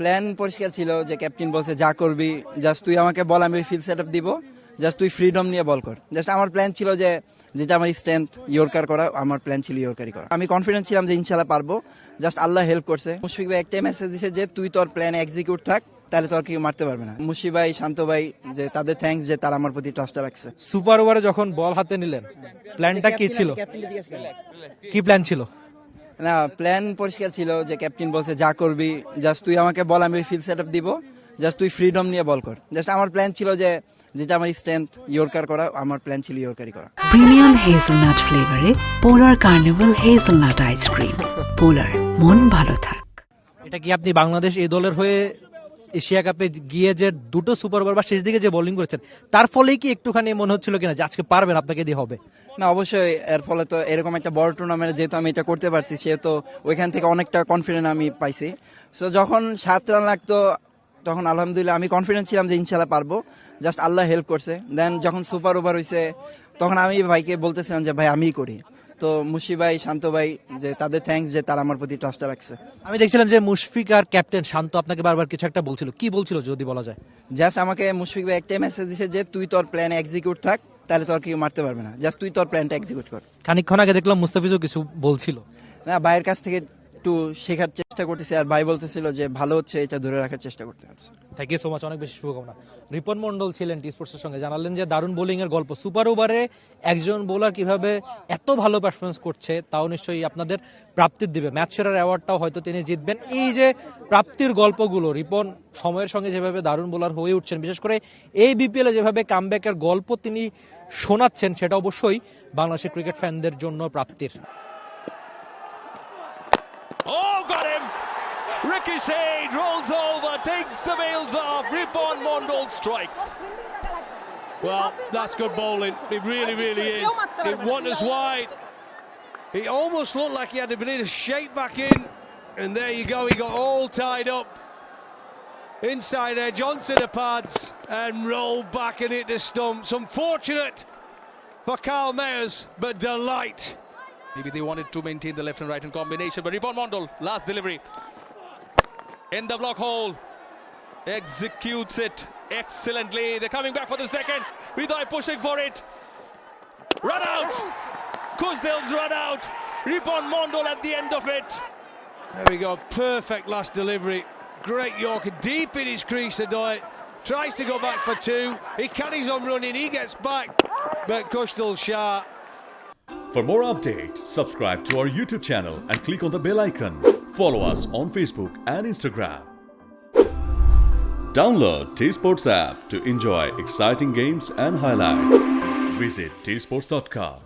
Plan পরিষ্কার ছিল যে ক্যাপ্টেন বলছে যা করবি জাস্ট তুই আমাকে বল, আমি ফিল্ড সেট আপ দিব, জাস্ট তুই ফ্রিডম নিয়ে বল কর। জাস্ট আমার প্ল্যান ছিল যে যেটা আমার স্ট্রেংথ ইয়র্কার করা, আমার প্ল্যান ছিল ইয়র্কারই করা। আমি কনফিডেন্ট ছিলাম যে ইনশাল্লাহ পারবো, জাস্ট আল্লাহ হেল্প করছে। মুশফিক ভাই একটাই মেসেজ দিছে যে তুই তোর প্ল্যান এক্সিকিউট থাক, তাহলে তোর কেউ মারতে পারবে না। মুশফিক ভাই, শান্ত ভাই, যে তাদের থ্যাঙ্কস যে তারা আমার প্রতি ট্রাস্টটা রাখছে। সুপার ওভারে যখন বল হাতে নিলেন প্ল্যানটা কি ছিল, কি প্ল্যান ছিল? না, প্ল্যান পরিষ্কার ছিল যে ক্যাপ্টেন বলছে যা করবি জাস্ট তুই আমাকে বল, আমি ফিল্ড সেট আপ দিব, জাস্ট তুই ফ্রিডম নিয়ে বল কর। জাস্ট আমার প্ল্যান ছিল যে যেটা আমার স্ট্রেংথ ইয়র্কার করা, আমার প্ল্যান ছিল ইয়র্কারই করা। প্রিমিয়াম হেজেলনাট ফ্লেভারে পোলার কার্নিভাল হেজেলনাট আইসক্রিম। পোলার, মন ভালো থাক। এটা কি আপনি বাংলাদেশ এই দলের হয়ে এশিয়া কাপে গিয়ে যে দুটো সুপার ওভার বা শেষ দিকে যে বোলিং করেছেন তার ফলেই কি একটুখানি মনে হচ্ছিল কিনা যে আজকে পারবেন, আপনাকে দিয়ে হবে? না, অবশ্যই এর ফলে তো এরকম একটা বড় টুর্নামেন্টে যেহেতু আমি এটা করতে পারছি, সেহেতু ওইখান থেকে অনেকটা কনফিডেন্ট আমি পাইছি। সো যখন 7 রান লাগতো তখন আলহামদুলিল্লাহ আমি কনফিডেন্ট ছিলাম যে ইনশাল্লাহ পারবো, জাস্ট আল্লাহ হেল্প করছে। দেন যখন সুপার ওভার হয়েছে তখন আমি ভাইকে বলতেছিলাম যে ভাই আমিই করি। তো মুশফিক ভাই, শান্ত ভাই, যে তাদের থ্যাঙ্কস যে তারা আমার প্রতি ট্রাস্টটা রাখছে। আমি দেখছিলাম যে মুশফিক আর ক্যাপ্টেন শান্ত আপনাকে বারবার কিছু একটা বলছিল, কি বলছিল যদি বলা যায়? জাস্ট আমাকে মুশফিক ভাই একটাই মেসেজ দিছে যে তুই তোর প্ল্যান এক্সিকিউট থাক, তাহলে তোর কেউ মারতে পারবে না, জাস্ট তুই তোর প্ল্যানটা এক্সিকিউট কর। খানিকক্ষণ আগে দেখলাম মুস্তাফিজও কিছু বলছিল। না, ভাইয়ের কাছ থেকে একটু শেখার চেষ্টা করতেছি, আর ভাই বলতেছিল যে ভালো হচ্ছে, এটা ধরে রাখার চেষ্টা করতে হবে। থ্যাংক ইউ সো মাচ, অনেক বেশি শুভকামনা। রিপন মন্ডল ছিলেন টি স্পোর্টসের সঙ্গে, জানালেন যে দারুণ বোলিং এর গল্প। সুপার ওভারে একজন বোলার কিভাবে এত ভালো পারফরমেন্স করছে তাও নিশ্চয়ই আপনাদের প্রাপ্তির দিবে। ম্যাচ সেরার অ্যাওয়ার্ডটাও হয়তো তিনি জিতবেন। এই যে প্রাপ্তির গল্পগুলো, রিপন সময়ের সঙ্গে যেভাবে দারুণ বোলার হয়ে উঠছেন, বিশেষ করে এই বিপিএলে যেভাবে কামব্যাকের গল্প তিনি শোনাচ্ছেন, সেটা অবশ্যই বাংলাদেশের ক্রিকেট ফ্যানদের জন্য প্রাপ্তির। Oh, got him! Ricochet rolls over, takes the veils off. Ripon Mondol strikes. Well, that's good bowling. It really, really is. It wanders wide. He almost looked like he had a bit of shape back in. And there you go, he got all tied up. Inside edge onto the pads and rolled back and hit the stumps. Unfortunate for Carl Mayers, but delight. Maybe they wanted to maintain the left and right in combination, but Ripon Mondol, last delivery. In the block hole. Executes it excellently. They're coming back for the second. Uday pushing for it. Run out. Kuzdil's run out. Ripon Mondol at the end of it. There we go, perfect last delivery. Great Yorker, deep in his crease to do it. Tries to go back for two. He carries on running, he gets back, but Kushtil sharp. For more updates, subscribe to our YouTube channel and click on the bell icon. Follow us on Facebook and Instagram. Download T-Sports app to enjoy exciting games and highlights. Visit tsports.com.